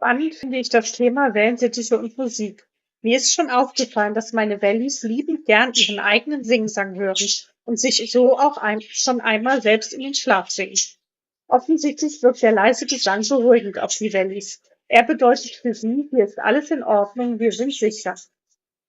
Spannend finde ich das Thema Wellensittiche und Musik. Mir ist schon aufgefallen, dass meine Wellis liebend gern ihren eigenen Singsang hören und sich so auch schon einmal selbst in den Schlaf singen. Offensichtlich wirkt der leise Gesang beruhigend auf die Wellis. Er bedeutet für sie, hier ist alles in Ordnung, wir sind sicher.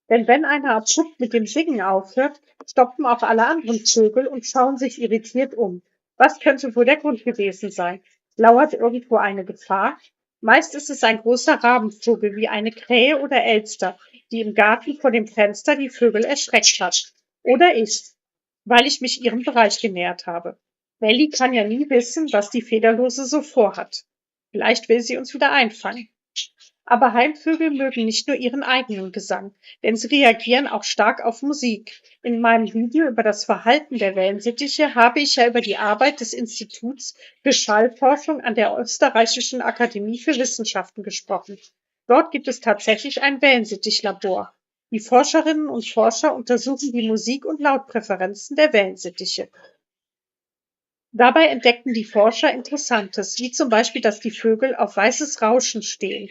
Denn wenn einer abrupt mit dem Singen aufhört, stoppen auch alle anderen Vögel und schauen sich irritiert um. Was könnte wohl der Grund gewesen sein? Lauert irgendwo eine Gefahr? Meist ist es ein großer Rabenvogel wie eine Krähe oder Elster, die im Garten vor dem Fenster die Vögel erschreckt hat. Oder ich, weil ich mich ihrem Bereich genähert habe. Melly kann ja nie wissen, was die Federlose so vorhat. Vielleicht will sie uns wieder einfangen. Aber Heimvögel mögen nicht nur ihren eigenen Gesang, denn sie reagieren auch stark auf Musik. In meinem Video über das Verhalten der Wellensittiche habe ich ja über die Arbeit des Instituts für Schallforschung an der Österreichischen Akademie für Wissenschaften gesprochen. Dort gibt es tatsächlich ein Wellensittichlabor. Die Forscherinnen und Forscher untersuchen die Musik- und Lautpräferenzen der Wellensittiche. Dabei entdeckten die Forscher Interessantes, wie zum Beispiel, dass die Vögel auf weißes Rauschen stehen.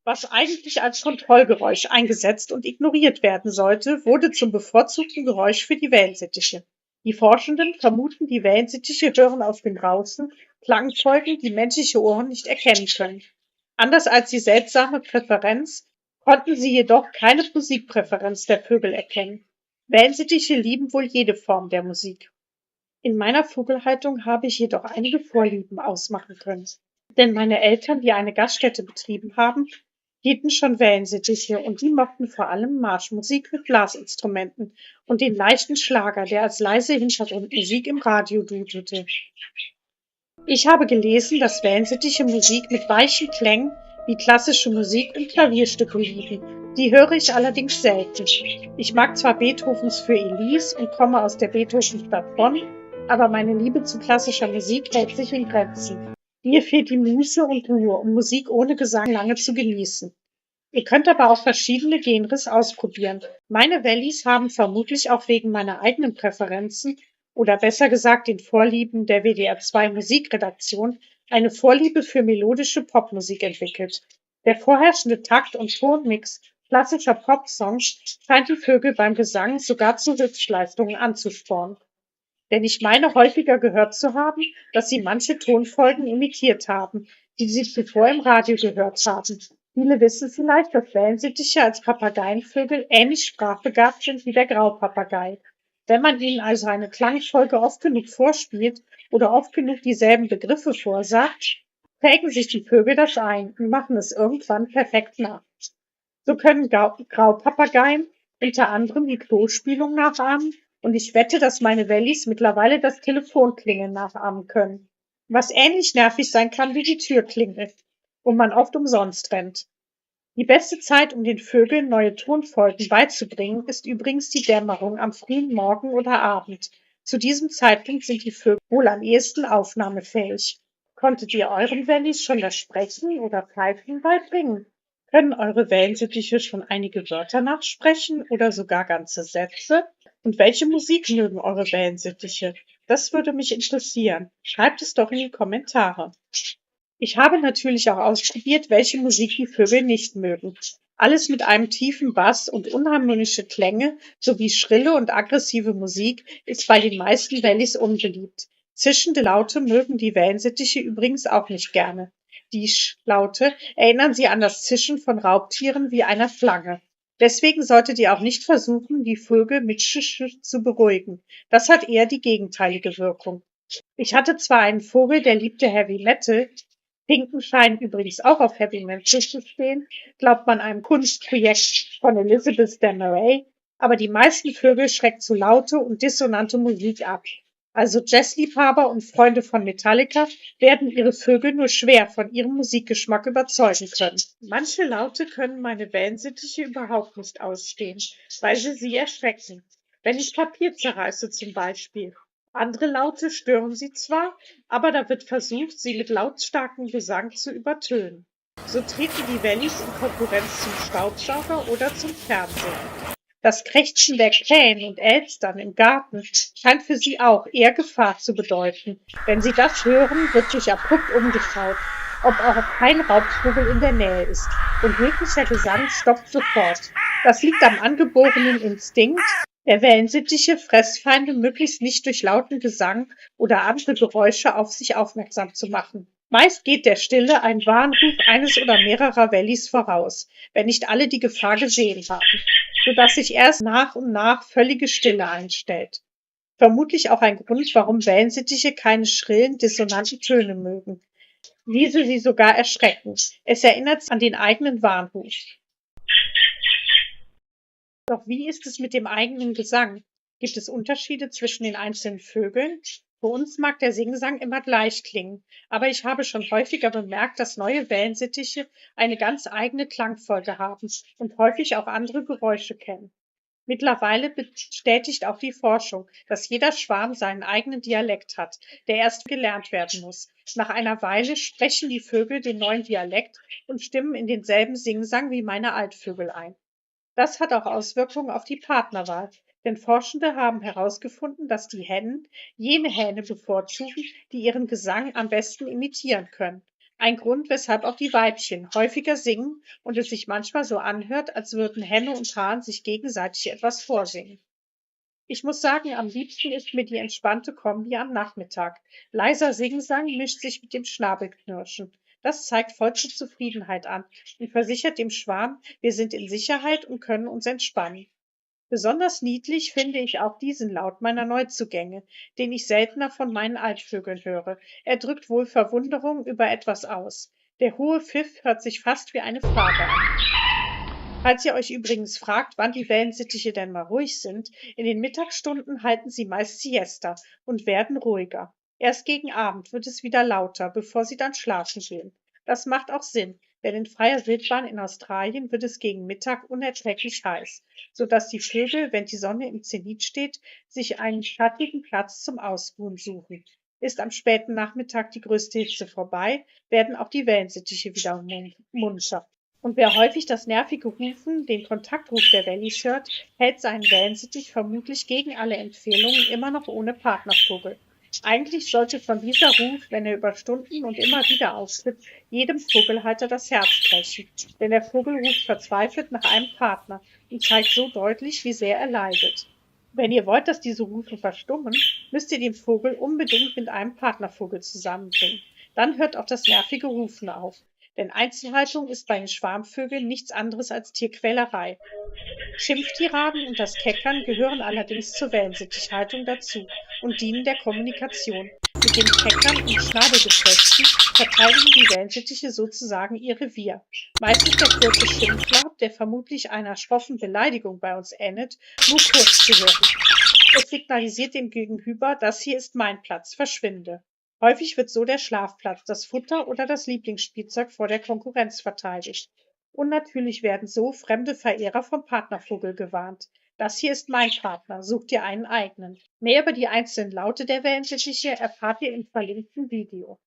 Was eigentlich als Kontrollgeräusch eingesetzt und ignoriert werden sollte, wurde zum bevorzugten Geräusch für die Wellensittiche. Die Forschenden vermuten, die Wellensittiche hören auf dem Rauschen Klangfolgen, die menschliche Ohren nicht erkennen können. Anders als die seltsame Präferenz konnten sie jedoch keine Musikpräferenz der Vögel erkennen. Wellensittiche lieben wohl jede Form der Musik. In meiner Vogelhaltung habe ich jedoch einige Vorlieben ausmachen können. Denn meine Eltern, die eine Gaststätte betrieben haben, hielten schon Wellensittiche und die mochten vor allem Marschmusik mit Blasinstrumenten und den leichten Schlager, der als leise Hintergrundmusik im Radio dudete. Ich habe gelesen, dass Wellensittiche Musik mit weichen Klängen wie klassische Musik und Klavierstücke lieben. Die höre ich allerdings selten. Ich mag zwar Beethovens für Elise und komme aus der Beethovenstadt Bonn, aber meine Liebe zu klassischer Musik hält sich in Grenzen. Mir fehlt die Muße und Ruhe, um Musik ohne Gesang lange zu genießen. Ihr könnt aber auch verschiedene Genres ausprobieren. Meine Wellis haben vermutlich auch wegen meiner eigenen Präferenzen oder besser gesagt den Vorlieben der WDR 2 Musikredaktion eine Vorliebe für melodische Popmusik entwickelt. Der vorherrschende Takt und Tonmix klassischer Popsongs scheint die Vögel beim Gesang sogar zu Höchstleistungen anzuspornen. Denn ich meine häufiger gehört zu haben, dass sie manche Tonfolgen imitiert haben, die sie zuvor im Radio gehört haben. Viele wissen vielleicht, dass Wellensittiche als Papageienvögel ähnlich sprachbegabt sind wie der Graupapagei. Wenn man ihnen also eine Klangfolge oft genug vorspielt oder oft genug dieselben Begriffe vorsagt, prägen sich die Vögel das ein und machen es irgendwann perfekt nach. So können Graupapageien unter anderem die Klospülung nachahmen und ich wette, dass meine Wellis mittlerweile das Telefonklingeln nachahmen können. Was ähnlich nervig sein kann wie die Türklingel, wo man oft umsonst rennt. Die beste Zeit, um den Vögeln neue Tonfolgen beizubringen, ist übrigens die Dämmerung am frühen Morgen oder Abend. Zu diesem Zeitpunkt sind die Vögel wohl am ehesten aufnahmefähig. Konntet ihr euren Wellis schon das Sprechen oder Pfeifen beibringen? Können eure Wellensittiche schon einige Wörter nachsprechen oder sogar ganze Sätze? Und welche Musik mögen eure Wellensittiche? Das würde mich interessieren. Schreibt es doch in die Kommentare. Ich habe natürlich auch ausprobiert, welche Musik die Vögel nicht mögen. Alles mit einem tiefen Bass und unharmonische Klänge sowie schrille und aggressive Musik ist bei den meisten Wellis unbeliebt. Zischende Laute mögen die Wellensittiche übrigens auch nicht gerne. Die Sch-Laute erinnern sie an das Zischen von Raubtieren wie einer Schlange. Deswegen solltet ihr auch nicht versuchen, die Vögel mit Sch zu beruhigen. Das hat eher die gegenteilige Wirkung. Ich hatte zwar einen Vogel, der liebte Heavy Metal, Finken scheinen übrigens auch auf Heavy Metal zu stehen, glaubt man einem Kunstprojekt von Elizabeth Demaray, aber die meisten Vögel schreckt zu laute und dissonante Musik ab. Also Jazzliebhaber und Freunde von Metallica werden ihre Vögel nur schwer von ihrem Musikgeschmack überzeugen können. Manche Laute können meine Wellensittiche überhaupt nicht ausstehen, weil sie erschrecken. Wenn ich Papier zerreiße zum Beispiel. Andere Laute stören sie zwar, aber da wird versucht, sie mit lautstarkem Gesang zu übertönen. So treten die Wellis in Konkurrenz zum Staubsauger oder zum Fernsehen. Das Krächzen der Krähen und Elstern im Garten scheint für sie auch eher Gefahr zu bedeuten. Wenn sie das hören, wird sich abrupt umgeschaut, ob auch kein Raubvogel in der Nähe ist, und jeglicher Gesang stoppt sofort. Das liegt am angeborenen Instinkt der Wellensittiche, Fressfeinde möglichst nicht durch lauten Gesang oder andere Geräusche auf sich aufmerksam zu machen. Meist geht der Stille ein Warnruf eines oder mehrerer Wellis voraus, wenn nicht alle die Gefahr gesehen haben, sodass sich erst nach und nach völlige Stille einstellt. Vermutlich auch ein Grund, warum Wellensittiche keine schrillen, dissonanten Töne mögen. Diese sie sogar erschrecken. Es erinnert an den eigenen Warnruf. Doch wie ist es mit dem eigenen Gesang? Gibt es Unterschiede zwischen den einzelnen Vögeln? Für uns mag der Singsang immer gleich klingen, aber ich habe schon häufiger bemerkt, dass neue Wellensittiche eine ganz eigene Klangfolge haben und häufig auch andere Geräusche kennen. Mittlerweile bestätigt auch die Forschung, dass jeder Schwarm seinen eigenen Dialekt hat, der erst gelernt werden muss. Nach einer Weile sprechen die Vögel den neuen Dialekt und stimmen in denselben Singsang wie meine Altvögel ein. Das hat auch Auswirkungen auf die Partnerwahl, denn Forschende haben herausgefunden, dass die Hennen jene Hähne bevorzugen, die ihren Gesang am besten imitieren können. Ein Grund, weshalb auch die Weibchen häufiger singen und es sich manchmal so anhört, als würden Henne und Hahn sich gegenseitig etwas vorsingen. Ich muss sagen, am liebsten ist mir die entspannte Kombi am Nachmittag. Leiser Singsang mischt sich mit dem Schnabelknirschen. Das zeigt vollste Zufriedenheit an und versichert dem Schwarm, wir sind in Sicherheit und können uns entspannen. Besonders niedlich finde ich auch diesen Laut meiner Neuzugänge, den ich seltener von meinen Altvögeln höre. Er drückt wohl Verwunderung über etwas aus. Der hohe Pfiff hört sich fast wie eine Frage an. Falls ihr euch übrigens fragt, wann die Wellensittiche denn mal ruhig sind, in den Mittagsstunden halten sie meist Siesta und werden ruhiger. Erst gegen Abend wird es wieder lauter, bevor sie dann schlafen gehen. Das macht auch Sinn, denn in freier Wildbahn in Australien wird es gegen Mittag unerträglich heiß, sodass die Vögel, wenn die Sonne im Zenit steht, sich einen schattigen Platz zum Ausruhen suchen. Ist am späten Nachmittag die größte Hitze vorbei, werden auch die Wellensittiche wieder munter. Und wer häufig das nervige Rufen, den Kontaktruf der Wellies hört, hält seinen Wellensittich vermutlich gegen alle Empfehlungen immer noch ohne Partnervogel. Eigentlich sollte von dieser Ruf, wenn er über Stunden und immer wieder auftritt, jedem Vogelhalter das Herz brechen, denn der Vogel ruft verzweifelt nach einem Partner und zeigt so deutlich, wie sehr er leidet. Wenn ihr wollt, dass diese Rufe verstummen, müsst ihr den Vogel unbedingt mit einem Partnervogel zusammenbringen. Dann hört auch das nervige Rufen auf. Denn Einzelhaltung ist bei den Schwarmvögeln nichts anderes als Tierquälerei. Schimpftiraden und das Keckern gehören allerdings zur Wellensittichhaltung dazu und dienen der Kommunikation. Mit dem Keckern und Schnabelgefechten verteidigen die Wellensittiche sozusagen ihr Revier. Meist ist der kurze Schimpflaut, der vermutlich einer schroffen Beleidigung bei uns endet, nur kurz zu hören. Es signalisiert dem Gegenüber, das hier ist mein Platz, verschwinde. Häufig wird so der Schlafplatz, das Futter oder das Lieblingsspielzeug vor der Konkurrenz verteidigt. Und natürlich werden so fremde Verehrer vom Partnervogel gewarnt. Das hier ist mein Partner, such dir einen eigenen. Mehr über die einzelnen Laute der Wellensittiche erfahrt ihr im verlinkten Video.